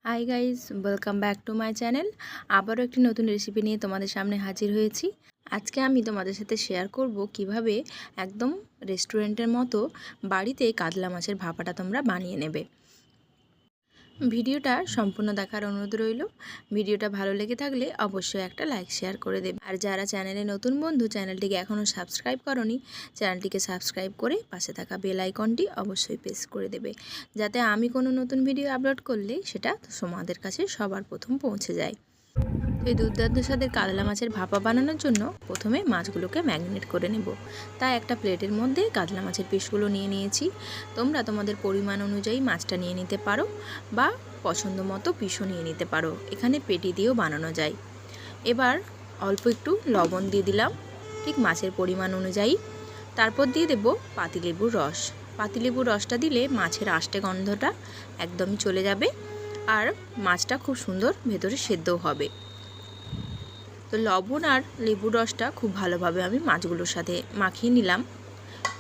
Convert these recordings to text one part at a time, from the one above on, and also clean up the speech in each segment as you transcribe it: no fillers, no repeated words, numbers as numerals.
Hi guys, welcome back to my channel. আবারও একটি নতুন রেসিপি নিয়ে তোমাদের সামনে হাজির হয়েছি। আজকে আমি তোমাদের সাথে শেয়ার করব কিভাবে একদম রেস্টুরেন্টের মতো বাড়িতে কাতলা মাছের ভাপাটা তোমরা বানিয়ে নেবে। ভিডিওটা সম্পূর্ণ দেখার অনুরোধ রইল। ভিডিওটা ভালো লেগে থাকলে অবশ্যই একটা লাইক শেয়ার করে দেবে। আর যারা চ্যানেলে নতুন বন্ধু, চ্যানেলটিকে এখনও সাবস্ক্রাইব করনি, চ্যানেলটিকে সাবস্ক্রাইব করে পাশে থাকা বেল আইকনটি অবশ্যই প্রেস করে দেবে, যাতে আমি কোনো নতুন ভিডিও আপলোড করলে সেটা তোমাদের কাছে সবার প্রথম পৌঁছে যায়। এই দুর্দান্ত স্বাদের কাতলা মাছের ভাপা বানানোর জন্য প্রথমে মাছগুলোকে ম্যারিনেট করে নেব। তাই একটা প্লেটের মধ্যে কাতলা মাছের পিসগুলো নিয়ে নিয়েছি। তোমরা তোমাদের পরিমাণ অনুযায়ী মাছটা নিয়ে নিতে পারো বা পছন্দ মতো পিসও নিয়ে নিতে পারো। এখানে পেটি দিয়েও বানানো যায়। এবার অল্প একটু লবণ দিয়ে দিলাম ঠিক মাছের পরিমাণ অনুযায়ী। তারপর দিয়ে দেব পাতিলেবুর রস। পাতিলেবুর রসটা দিলে মাছের আষ্টে গন্ধটা একদমই চলে যাবে আর মাছটা খুব সুন্দর ভেতরে সেদ্ধও হবে। তো লবণ আর লেবুর রসটা খুব ভালোভাবে আমি মাছগুলোর সাথে মাখিয়ে নিলাম।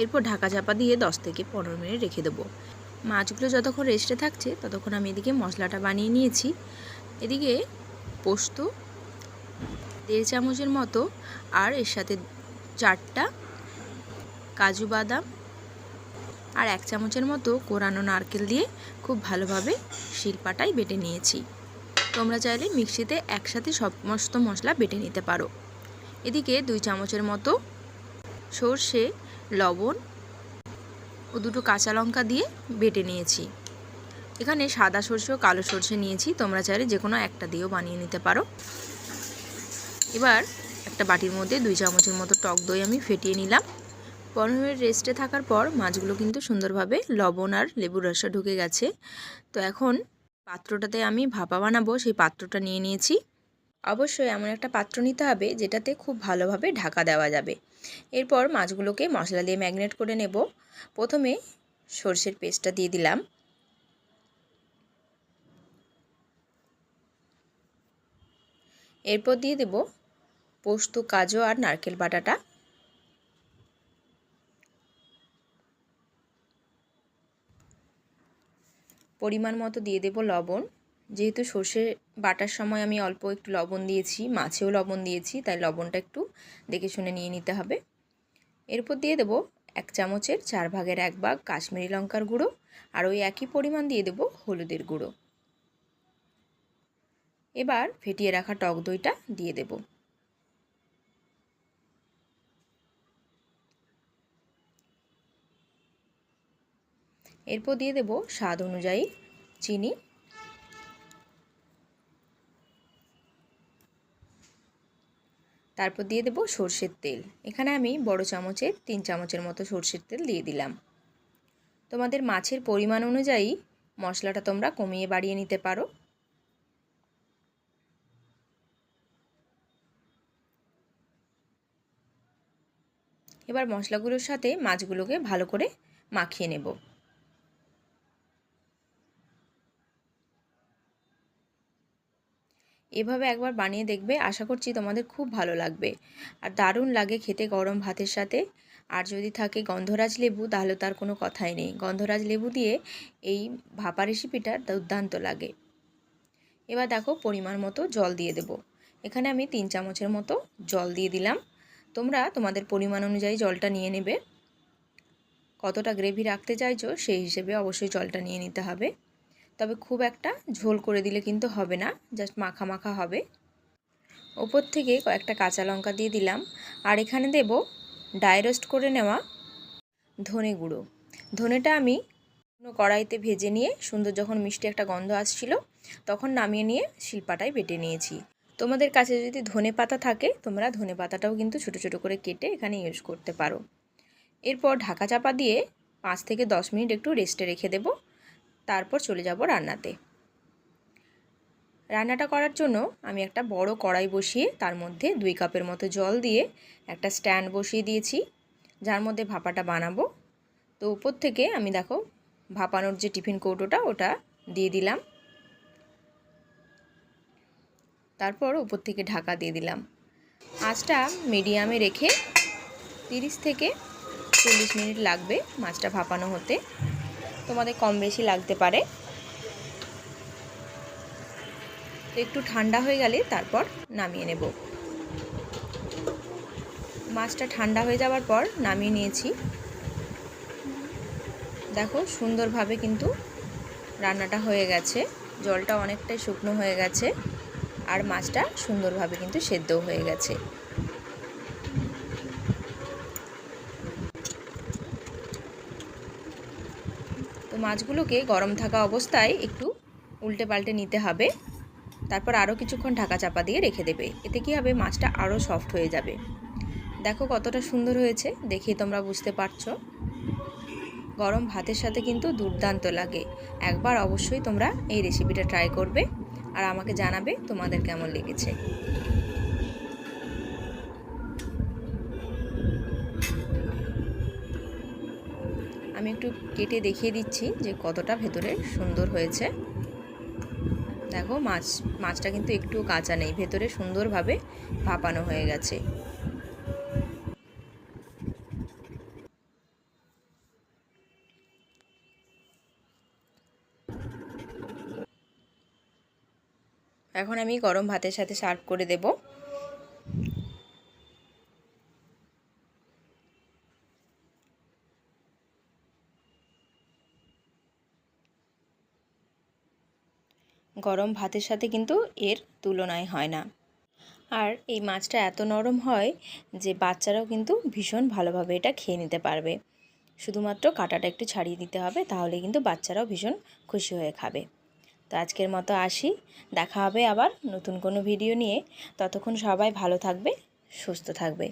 এরপর ঢাকা চাপা দিয়ে 10 থেকে 15 মিনিট রেখে দেবো। মাছগুলো যতক্ষণ রেস্টে থাকছে ততক্ষণ আমি এদিকে মশলাটা বানিয়ে নিয়েছি। এদিকে পোস্ত 1.5 চামচের মতো আর এর সাথে 4টা কাজু বাদাম আর 1 চামচের মতো কোরানো নারকেল দিয়ে খুব ভালোভাবে শিলপাটায় বেটে নিয়েছি। তোমরা চাইলে মিক্সিতে একসাথে সমস্ত মশলা বেটে নিতে পারো। এদিকে 2 চামচের মতো সর্ষে, লবণ ও 2টো কাঁচা লঙ্কা দিয়ে বেটে নিয়েছি। এখানে সাদা সর্ষে ও কালো সর্ষে নিয়েছি, তোমরা চাইলে যে কোনো একটা দিয়েও বানিয়ে নিতে পারো। এবার একটা বাটির মধ্যে 2 চামচের মতো টক দই আমি ফেটিয়ে নিলাম। 15 মিনিট রেস্টে থাকার পর মাছগুলো কিন্তু সুন্দরভাবে লবণ আর লেবুর রসটা ঢুকে গেছে। তো এখন পাত্রটাতে আমি ভাপা বানাবো, সেই পাত্রটা নিয়ে নিয়েছি। অবশ্যই এমন একটা পাত্র নিতে হবে যেটাতে খুব ভালোভাবে ঢাকা দেওয়া যাবে। এরপর মাছগুলোকে মশলা দিয়ে ম্যারিনেট করে নেব। প্রথমে সর্ষের পেস্টটা দিয়ে দিলাম। এরপর দিয়ে দেব পোস্ত, কাজু আর নারকেল বাটাটা। পরিমাণ মতো দিয়ে দেব লবণ। যেহেতু সর্ষে বাটার সময় আমি অল্প একটু লবণ দিয়েছি, মাছেও লবণ দিয়েছি, তাই লবণটা একটু দেখে শুনে নিয়ে নিতে হবে। এরপর দিয়ে দেব 1 চামচের 4 ভাগের 1 ভাগ কাশ্মীরি লঙ্কার গুঁড়ো আর ওই একই পরিমাণ দিয়ে দেব হলুদের গুঁড়ো। এবার ফেটিয়ে রাখা টক দইটা দিয়ে দেব। এরপর দিয়ে দেব স্বাদ অনুযায়ী চিনি। তারপর দিয়ে দেব সর্ষের তেল। এখানে আমি বড় চামচের 3 চামচের মতো সর্ষের তেল দিয়ে দিলাম। তোমাদের মাছের পরিমাণ অনুযায়ী মশলাটা তোমরা কমিয়ে বাড়িয়ে নিতে পারো। এবার মশলাগুলোর সাথে মাছগুলোকে ভালো করে মাখিয়ে নেব। এভাবে একবার বানিয়ে দেখবে, আশা করছি তোমাদের খুব ভালো লাগবে আর দারুণ লাগে খেতে গরম ভাতের সাথে। আর যদি থাকে গন্ধরাজ লেবু তাহলে তার কোনো কথাই নেই। গন্ধরাজ লেবু দিয়ে এই ভাপা রেসিপিটা দুর্দান্ত লাগে। এবার দেখো পরিমাণ মতো জল দিয়ে দেব। এখানে আমি 3 চামচের মতো জল দিয়ে দিলাম। তোমরা তোমাদের পরিমাণ অনুযায়ী জলটা নিয়ে নেবে। কতটা গ্রেভি রাখতে চাইছো সেই হিসেবে অবশ্যই জলটা নিয়ে নিতে হবে। তবে খুব একটা ঝোল করে দিলে কিন্তু হবে না, জাস্ট মাখা মাখা হবে। ওপর থেকে কয়েকটা কাঁচা লঙ্কা দিয়ে দিলাম। আর এখানে দেব ড্রাই রোস্ট করে নেওয়া ধনে গুঁড়ো। ধনেটা আমি কড়াইতে ভেজে নিয়ে সুন্দর যখন মিষ্টি একটা গন্ধ আসছিল তখন নামিয়ে নিয়ে শিলপাটায় বেটে নিয়েছি। তোমাদের কাছে যদি ধনে পাতা থাকে তোমরা ধনে পাতাটাও কিন্তু ছোটো ছোটো করে কেটে এখানে ইউজ করতে পারো। এরপর ঢাকা চাপা দিয়ে 5 থেকে 10 মিনিট একটু রেস্টে রেখে দেব। তারপর চলে যাব রান্নাতে। রান্নাটা করার জন্য আমি একটা বড় কড়াই বসিয়ে তার মধ্যে 2 কাপের মতো জল দিয়ে একটা স্ট্যান্ড বসিয়ে দিয়েছি, যার মধ্যে ভাপাটা বানাবো। তো উপর থেকে আমি দেখো ভাপানোর যে টিফিন কৌটোটা ওটা দিয়ে দিলাম। তারপর উপর থেকে ঢাকা দিয়ে দিলাম। আঁচটা মিডিয়ামে রেখে 30 থেকে 40 মিনিট লাগবে মাছটা ভাপানো হতে। তোমাদের কম বেশি লাগতে পারে। তো একটু ঠান্ডা হয়ে গেলে তারপর নামিয়ে নেব। মাছটা ঠান্ডা হয়ে যাওয়ার পর নামিয়ে নিয়েছি। দেখো সুন্দরভাবে কিন্তু রান্নাটা হয়ে গেছে, জলটা অনেকটাই শুকনো হয়ে গেছে আর মাছটা সুন্দরভাবে কিন্তু সেদ্ধও হয়ে গেছে। তো মাছগুলোকে গরম থাকা অবস্থায় একটু উল্টে পাল্টে নিতে হবে, তারপর আরও কিছুক্ষণ ঢাকা চাপা দিয়ে রেখে দেবে। এতে কী হবে, মাছটা আরও সফট হয়ে যাবে। দেখো কতটা সুন্দর হয়েছে, দেখে তোমরা বুঝতে পারছো। গরম ভাতের সাথে কিন্তু দুর্দান্ত লাগে। একবার অবশ্যই তোমরা এই রেসিপিটা ট্রাই করবে আর আমাকে জানাবে তোমাদের কেমন লেগেছে। আমি একটু কেটে দেখিয়ে দিচ্ছি যে কতটা ভেতরে সুন্দর হয়েছে। দেখো মাছটা কিন্তু একটু কাঁচা নেই, ভেতরে সুন্দরভাবে ভাপানো হয়ে গেছে। এখন আমি গরম ভাতের সাথে সার্ভ করে দেব। গরম ভাতের সাথে কিন্তু এর তুলনায় হয় না। আর এই মাছটা এত নরম হয় যে বাচ্চারাও কিন্তু ভীষণ ভালোভাবে এটা খেয়ে নিতে পারবে। শুধুমাত্র কাঁটাটা একটু ছাড়িয়ে দিতে হবে, তাহলে কিন্তু বাচ্চারাও ভীষণ খুশি হয়ে খাবে। তো আজকের মতো আসি, দেখা হবে আবার নতুন কোনো ভিডিও নিয়ে। ততক্ষণ সবাই ভালো থাকবে, সুস্থ থাকবে।